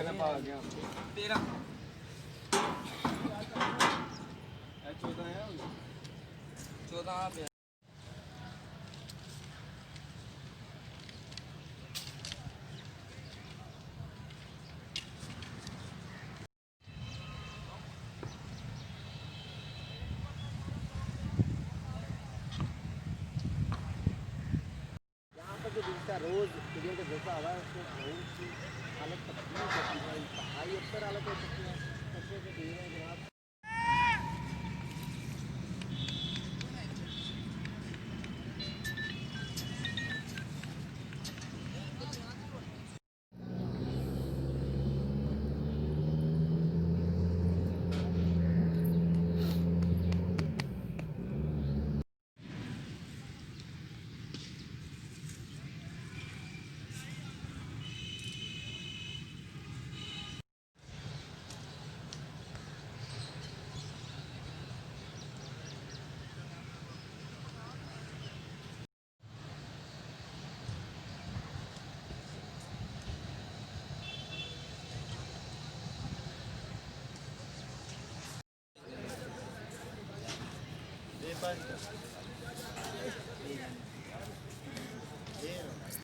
कहना पा गया 13 14 है 14 पे रोज जैसा आ रहा है उसमें बहुत सी हालत तकलीफ होती है, पढ़ाई अक्सर हालत हो सकती है सबसे जनाब। ये